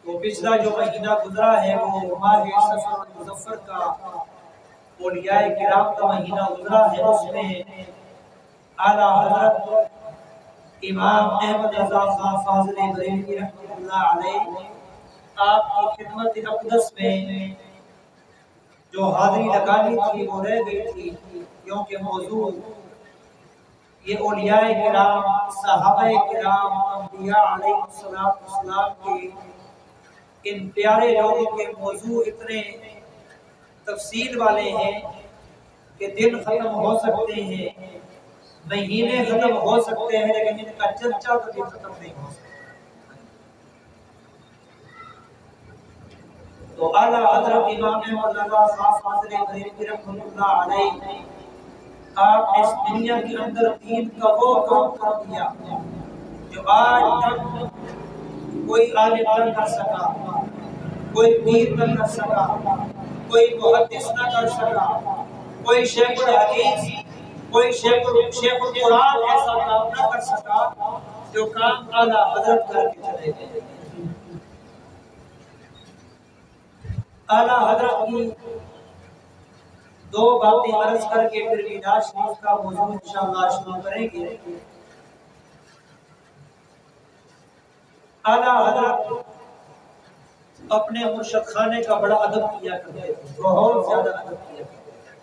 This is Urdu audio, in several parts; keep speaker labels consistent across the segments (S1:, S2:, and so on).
S1: تو پچھلا جو مہینہ گزرا ہے وہ ماہ صفر المظفر کا اولیاء کرام کا مہینہ گزرا ہے، اس میں اعلیٰ حضرت امام احمد رضا خان فاضل بریلوی رحمۃ اللہ علیہ آپ کی خدمت اقدس میں جو حاضری لگانی تھی وہ رہ گئی تھی، کیونکہ موضوع یہ اولیاء کرام، صحابہ کرام، انبیاء علیہ السلام کے ان پیارے لوگوں کے موضوع اتنے تفصیل والے ہیں کہ دن ختم ہو سکتے ہیں، مہینے ختم ہو سکتے ہیں، لیکن ان کا چرچا کبھی ختم نہیں ہو سکتا۔ تو اعلیٰ حضرت امام احمد رضا خان فاضل بریلوی رحمۃ اللہ علیہ آپ اس دنیا کے اندر دین کا وہ کام کر دیا جو آج تک کوئی عالم نہ کر سکا، کوئی پیر نہ کر سکا، کوئی محدث نہ کر سکا، کوئی شیخ الحدیث، کوئی شیخ القرآن ایسا کام نہ کر سکا جو کام اعلیٰ حضرت کر کے چلے گئے۔ اعلیٰ حضرت کی دو باتیں عرض کر کے پھر میراث شریف کا موضوع انشاءاللہ شروع کریں گے۔ اعلیٰ حضرت اپنے مرشد خانے کا بڑا ادب کیا کرتے تھے، بہت زیادہ ادب کیا کرتے تھے۔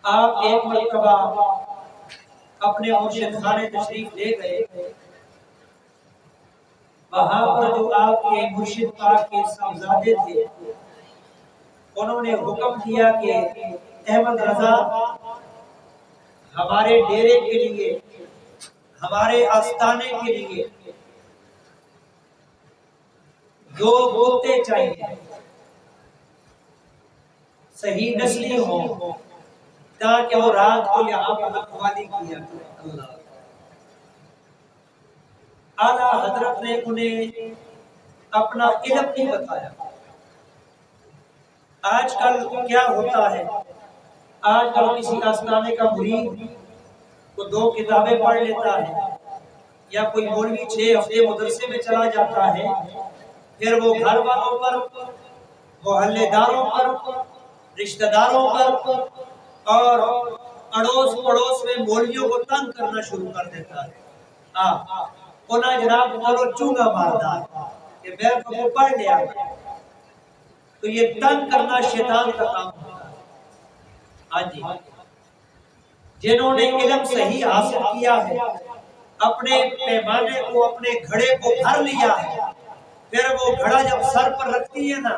S1: آپ ایک مرتبہ اپنے مرشد خانے تشریف لے گئے، وہاں پر جو آپ کے مرشد پاک کے صاحبزادے تھے انہوں نے حکم دیا کہ احمد رضا ہمارے ڈیرے کے لیے، ہمارے آستانے کے لیے دو کتے چاہیے، صحیح نسلی ہوں، تاکہ وہ رات کو یہاں پر رکھوالی کیا کریں۔ اعلیٰ حضرت نے انہیں اپنا علم نہیں بتایا۔ آج کل کیا ہوتا ہے، آج کل کسی آستانے کا مرید وہ دو کتابیں پڑھ لیتا ہے، یا کوئی مولوی 6 ہفتے مدرسے میں چلا جاتا ہے، پھر وہ گھر والوں پر، محلے داروں پر، رشتہ داروں پر اور اڑوس پڑوس میں مولویوں کو تنگ کرنا شروع کر دیتا ہے۔ انہاں جناب مولو چونگا مارتا ہے کہ میں کو پڑھ لیا۔ تو یہ تنگ کرنا شیطان کا کام ہوتا ہے۔ ہاں جی، جنہوں نے علم صحیح حاصل کیا ہے، اپنے پیمانے کو، اپنے گھڑے کو بھر لیا ہے، پھر وہ گھڑا جب سر پر رکھتی ہے نا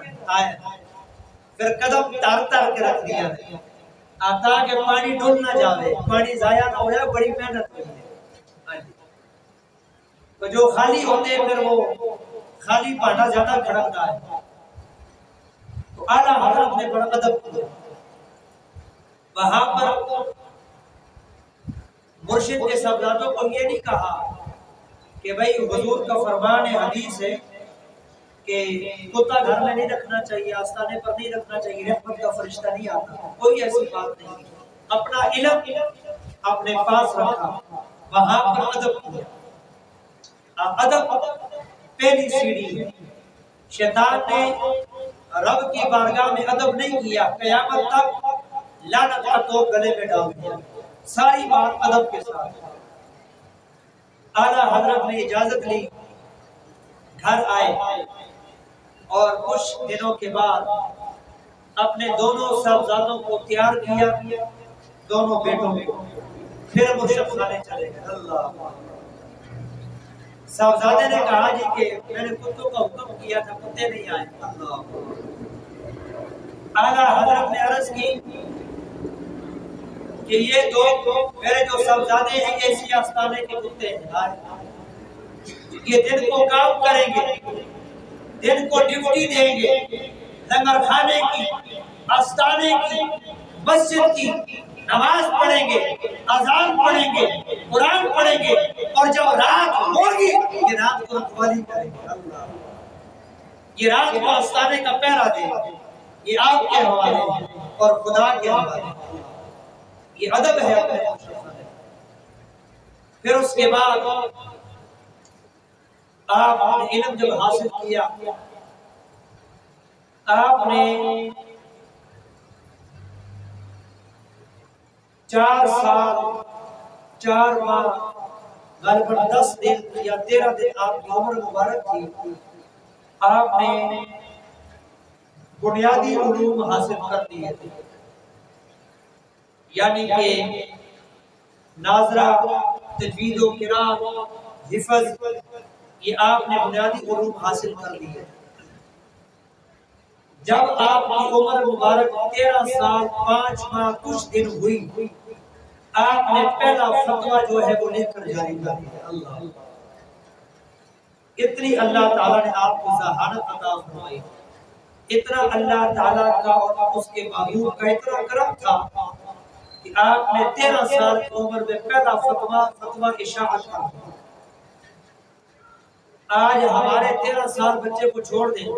S1: پھر قدم تار تار کے رکھ دیا ہے تاکہ پانی ڈول نہ جاوے، پانی ضائع نہ ہو جائے، بڑی محنت ہوئی ہے۔ تو جو خالی ہوتے ہیں پھر وہ خالی پانا زیادہ کھڑکتا ہے۔ تو اعلیٰ حضرت نے بڑا ادب کیا، وہاں پر مرشد کے صاحبزادوں کو یہ نہیں کہا کہ بھئی حضور کا فرمان حدیث ہے کہ کتا گھر میں نہیں رکھنا چاہیے، آستانے پر نہیں رکھنا چاہیے، رحمت کا فرشتہ نہیں آتا، کوئی ایسی بات نہیں۔ اپنا علم اپنے پاس رکھا، وہاں پر ادب کیا۔ ادب پہلی سیڑھی ہے۔ شیطان نے رب کی بارگاہ میں ادب نہیں کیا، قیامت تک لعنت کا توپ گلے میں ڈال دیا۔ ساری بات ادب کے ساتھ۔ اعلیٰ حضرت نے اجازت لی، گھر آئے اور کچھ دنوں کے بعد اپنے دونوں صاحبزادوں کو تیار کیا، دونوں بیٹوں کو، پھر مرشد خانے چلے گئے۔ اللہ، صاحبزادے نے کہا جی کہ میں نے کتوں کا حکم کیا تھا، کتے نہیں آئے۔ اللہ، اعلیٰ حضرت نے عرض کی کہ یہ دو میرے جو صاحبزادے ہیں ایسی آستانے کے کتے ہیں، یہ دن کو کام کریں گے، دن کو ڈیوٹی دیں گے، لنگر خانے کی، آستانے کی، مسجد کی، نماز پڑھیں گے، اذان پڑھیں گے، قرآن پڑھیں گے، اور جب رات ہوگی یہ رات کو رکھوالی کریں گے۔ اللہ، یہ رات کو آستانے کا پہرا دیں گے۔ یہ آپ کے حوالے ہے اور خدا کے حوالے ہے۔ یہ ادب ہے اپنے۔ پھر اس کے بعد آپ نے علم جب حاصل کیا، آپ نے 4 سال 4 ماہ غالباً 10 دن یا 13 دن آپ کی عمر مبارک تھی، آپ نے بنیادی علوم حاصل کر لیے تھے، یعنی کہ ناظرہ، تجوید و قرات، حفظ، یہ آپ نے بنیادی علوم حاصل کر لیے۔ جب آپ کی عمر مبارک 13 سال 5 ماہ کچھ دن ہوئی، آپ نے پہلا فتویٰ جو ہے وہ لے کر جاری کر دیا۔ اللہ، اتنی اللہ تعالیٰ نے آپ کو ذہانت عطا فرمائی، اتنا اللہ تعالیٰ کا اور اس کے محبوب کا اتنا کرم تھا کہ آپ نے 13 سال کی عمر میں پہلا فتویٰ اشاعت کر دیا۔ آج ہمارے 13 سال بچے کو چھوڑ دیں،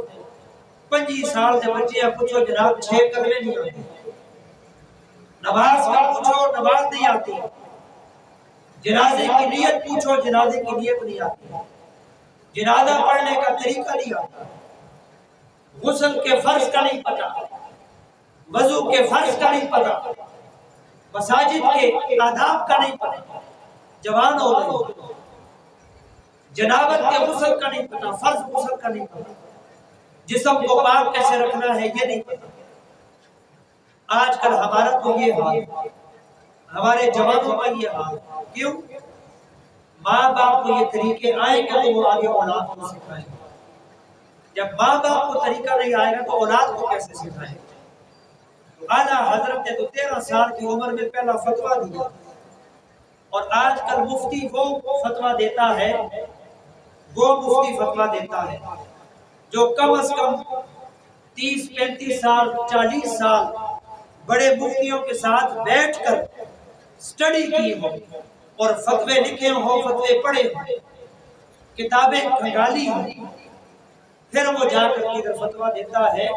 S1: 25 سال کے بچے یا پوچھو جناب 6 کلمے نہیں آتے، نماز کا پوچھو نماز نہیں آتی، جنازے کی نیت پوچھو جنازے کی نیت نہیں آتی، جنازہ پڑھنے کا طریقہ نہیں آتا، غسل کے فرض کا نہیں پتا، وضو کے فرض کا نہیں پتا، مساجد کے آداب کا نہیں پتا، جوان ہو گئے، جنابت کے غسل کا نہیں پتا، فرض غسل کا نہیں پتا، جسم کو پاک کیسے رکھنا ہے یہ نہیں پتا۔ آج کل ہمارا تو یہ حال، ہمارے جوانوں کا یہ حال، کیوں؟ ماں باپ کو یہ طریقے آئیں گے تو وہ آگے اولاد کو سکھائیں گے، جب ماں باپ کو طریقہ نہیں آئے گا تو اولاد کو کیسے سکھائیں گے؟ تو اعلیٰ حضرت نے تو 13 سال کی عمر میں پہلا فتویٰ دیا، اور آج کل مفتی وہ فتویٰ دیتا ہے، وہ مفتی فتویٰ دیتا ہے جو کم از کم 30-35 سال 40 سال بڑے مفتیوں کے ساتھ بیٹھ کر سٹڈی کی ہو اور فتوے لکھے ہوں، فتوے پڑھے ہوں، کتابیں کھنگالی ہوں، پھر وہ جا کر ادھر فتویٰ دیتا ہے،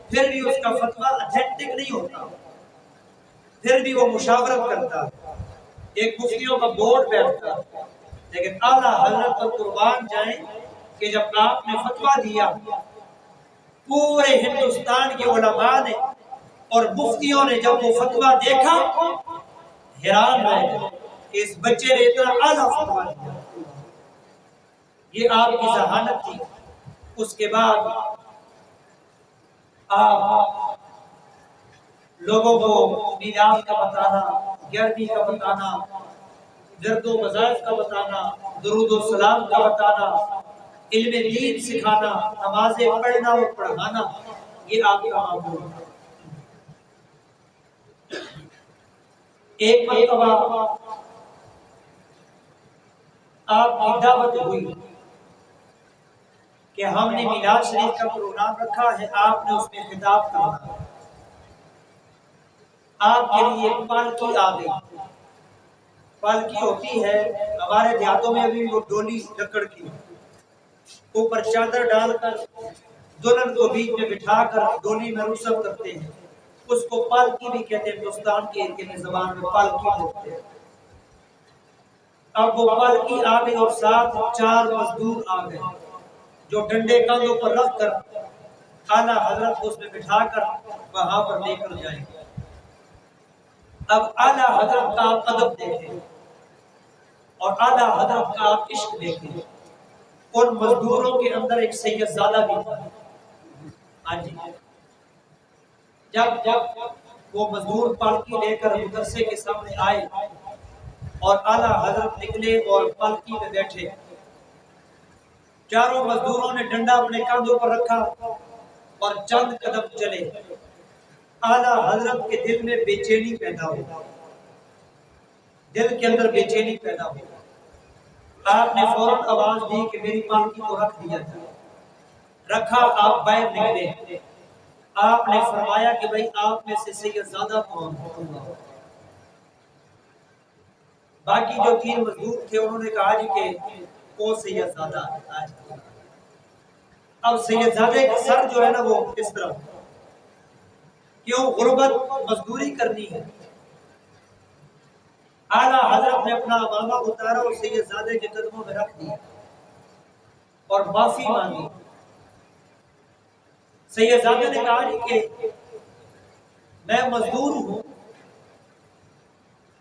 S1: پھر بھی اس کا فتویٰ اتھینٹک نہیں ہوتا، پھر بھی وہ مشاورت کرتا ہے، ایک مفتیوں کا بورڈ بیٹھتا ہے، لیکن اعلیٰ حضرت پر قربان جائیں کہ جب آپ نے فتویٰ دیا، پورے ہندوستان کے علماء نے اور مفتیوں نے جب وہ فتویٰ دیکھا حیران رہ گئے کہ اس بچے نے اتنا اعلیٰ فتویٰ دیا۔ یہ آپ کی ذہانت تھی۔ اس کے بعد آپ لوگوں کو میلاد کا بتانا، 11ویں کا بتانا، ورد و وظائف کا بتانا، درود و سلام کا بتانا، علم دین سکھانا، نمازیں پڑھنا اور پڑھانا، یہ آپ کا معمول ہے۔ ایک مرتبہ آپ کی دعوت ہوئی کہ ہم نے میلاد شریف کا پروگرام رکھا ہے، آپ نے اس میں خطاب کرنا، آپ کے لیے پالکی آ گئی۔ پالکی ہوتی ہے ہمارے دیہاتوں میں ابھی وہ ڈولی لکڑ کی، اوپر چادر ڈال کر دلہن کو بیچ میں بٹھا کر ڈولی میں رخصت کرتے ہیں، اس کو پالکی بھی کہتے ہیں، ہندوستان کے زبان میں پالکی بولتے ہیں۔ اب وہ پالکی آ گئی اور ساتھ 4 مزدور آ گئے جو ڈنڈے کاندھوں پر رکھ کر اعلیٰ حضرت کو اس میں بٹھا کر وہاں پر لے کر جائیں گے۔ اب اعلیٰ حضرت کا آپ ادب دیکھیں اور اعلیٰ حضرت کا آپ عشق دیکھیں۔ ان مزدوروں کے اندر ایک سید زادہ بھی تھا۔ ہاں جی، جب وہ مزدور پالکی لے کر مدرسے کے سامنے آئے اور اعلیٰ حضرت نکلے اور پالکی میں بیٹھے، چاروں مزدوروں نے ڈنڈا اپنے کاندھوں پر رکھا اور چند قدم چلے۔ اعلیٰ حضرت کے دل میں بے چینی پیدا ہوئی، دل کے اندر بے چینی پیدا ہوئی۔ آپ نے فوراً آواز دی کہ میری پالکی کو رکھ دیا جائے۔ رکھا، آپ باہر نکلے۔ آپ نے فرمایا کہ بھئی آپ میں سے سید زادہ کون ہے؟ باقی جو 3 مزدور تھے انہوں نے کہا جی کہ وہ سید زادہ ہے۔ اب سید زادے کا سر جو ہے نا وہ اس طرح، کیوں؟ غربت، مزدوری کرنی ہے۔ اعلیٰ حضرت نے اپنا امامہ اتارا اور سید زادے کے قدموں میں رکھ دیا۔ اور معافی مانگی۔ سیدزادے نے کہا کہ میں مزدور ہوں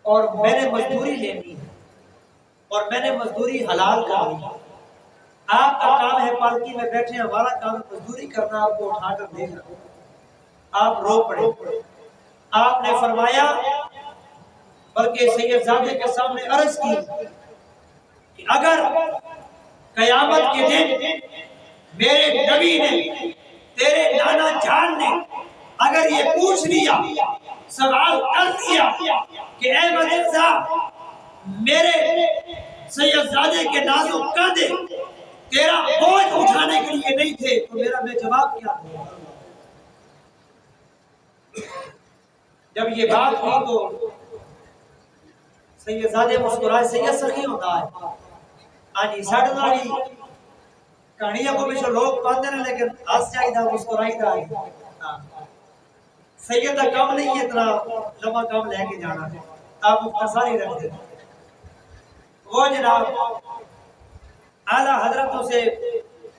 S1: اور میں نے مزدوری لینی ہے اور میں نے مزدوری حلال کرنی ہے۔ آپ کا کام ہے پالکی میں بیٹھے، ہمارا کام ہے مزدوری کرنا، آپ کو اٹھا کر دینا۔ آپ رو پڑے۔ آپ نے فرمایا، بلکہ سیدزادے کے سامنے عرض کی کہ اگر قیامت کے دن میرے نبی نے، تیرے نانا جان نے اگر یہ پوچھ لیا، سوال کر دیا کہ اے مرزا میرے سیدزادے کے نازک کاندھے تیرا بوجھ اٹھانے کے لیے نہیں تھے، تو میں جواب کیا دوں؟ جب یہ بات ہوئی تو سیدزادے مسکرائے۔ سید سخی ہوتا ہے آجی ساڑھ نالی کہانیاں کو بھی جو لوگ پاندے ہیں، لیکن آس جائی دا مسکرائی دا ہے۔ سیدہ کام نہیں ہے، اتنا لمحہ کام لے کے جانا ہے، آپ مختصاری رکھ دیں۔ وہ جناب اعلیٰ حضرتوں سے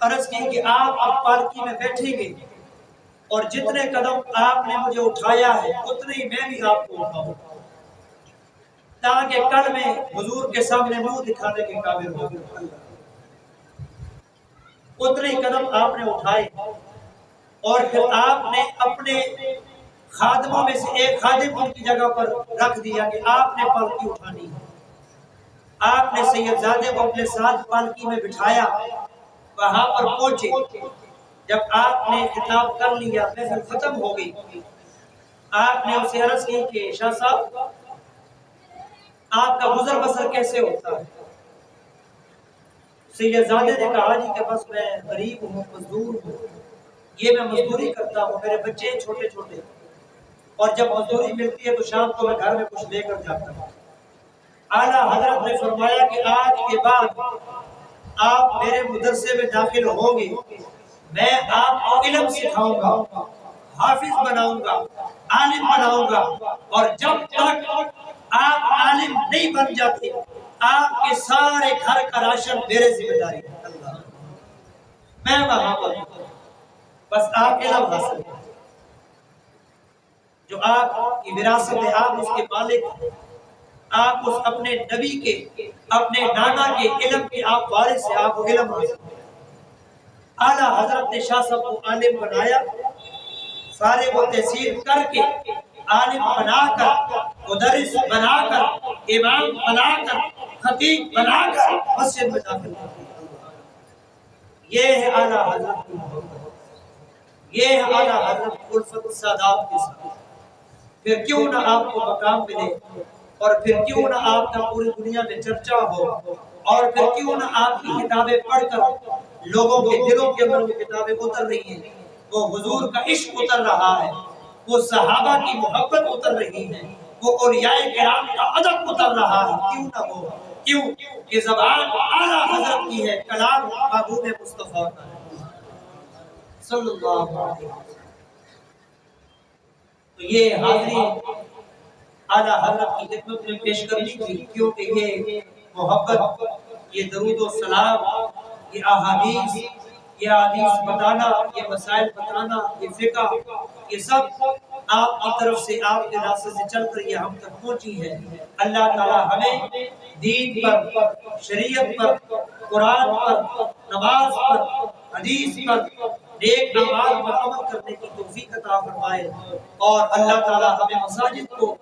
S1: عرض کی کہ آپ اب پالکی میں بیٹھیں گے اور جتنے قدم آپ نے مجھے اٹھایا ہے اتنے ہی میں بھی آپ کو اٹھاؤں، تاکہ کل میں حضور کے سامنے منہ دکھانے کے قابل ہو۔ اتنے ہی قدم آپ نے اٹھائے اور پھر آپ نے اپنے خادموں میں سے ایک خادم ان کی جگہ پر رکھ دیا کہ آپ نے پالکی اٹھانی ہے۔ آپ نے سیدزادے کو اپنے ساتھ پالکی میں بٹھایا، وہاں پر پہنچے۔ جب آپ نے خطاب کر لیا، محفل ختم ہو گئی، آپ نے اسے عرض کی کہ شاہ صاحب آپ کا گزر بسر کیسے ہوتا ہے؟ سیدزادے نے کہا جی کہ بس میں غریب ہوں، مزدور ہوں، یہ میں مزدوری کرتا ہوں، میرے بچے چھوٹے چھوٹے، اور جب مزدوری ملتی ہے تو شام کو میں گھر میں کچھ لے کر جاتا ہوں۔ اعلیٰ حضرت نے فرمایا کہ آج کے بعد آپ میرے مدرسے میں داخل ہوں گے، میں آپ کو علم سکھاؤں گا، حافظ بناؤں گا، عالم بناؤں گا، اور جب تک آپ عالم نہیں بن جاتے آپ کے سارے گھر کا راشن میرے ذمہ داری ہے۔ اللہ میں وہاں پر بس آپ علم حاصل کریں، جو آپ کی وراثت ہے، آپ اس کے مالک ہیں، آپ اس اپنے نبی کے، اپنے نانا کے علم کے آپ وارث ہیں، آپ کو علم حاصل کریں۔ اعلیٰ حضرت نے شاہ صاحب کو عالم بنایا، فارغ و تحصیل کر کے عالم بنا کر، مدرس بنا کر، امام بنا کر، خطیب بنا کر مسجد میں داخل کر۔ یہ ہے اعلیٰ حضرت کی محبت، یہ ہے اعلیٰ حضرت الفت السادات کے ساتھ۔ پھر کیوں نہ آپ کو مقام ملے، اور پھر کیوں نہ آپ کا پوری دنیا میں چرچا ہو، اور پھر کیوں نہ آپ کی کتابیں پڑھ کر لوگوں کے دلوں کے اندر وہ کتابیں اتر رہی ہیں، وہ حضور کا عشق اتر رہا ہے، وہ صحابہ کی محبت اتر رہی ہے، وہ اولیاء کرام کا ادب اتر رہا ہے۔ کیوں نہ ہو؟ کیوں کہ زبان اعلیٰ حضرت کی ہے، کلام محبوب مصطفیٰ کا ہے صلی اللہ علیہ وسلم۔ تو یہ حاضری اعلیٰ حضرت کی خدمت میں پیش کرنی تھی، کیونکہ یہ محبت، یہ درود و سلام، یہ احادیث، یہ حدیث بتانا، یہ مسائل بتانا، یہ فقہ، یہ سب آپ کی طرف سے، آپ کے راستے سے چل کر یہ ہم تک پہنچی ہے۔ اللہ تعالی ہمیں دین پر، شریعت پر، قرآن پر، نماز پر، حدیث پر، نیک اعمال پر عمل کرنے کی توفیق عطا فرمائے، اور اللہ تعالی ہمیں مساجد کو،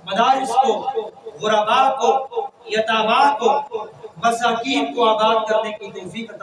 S1: مدارس کو، غرباء کو، یتاماں کو، مساکین کو آباد کرنے کی توفیق عطا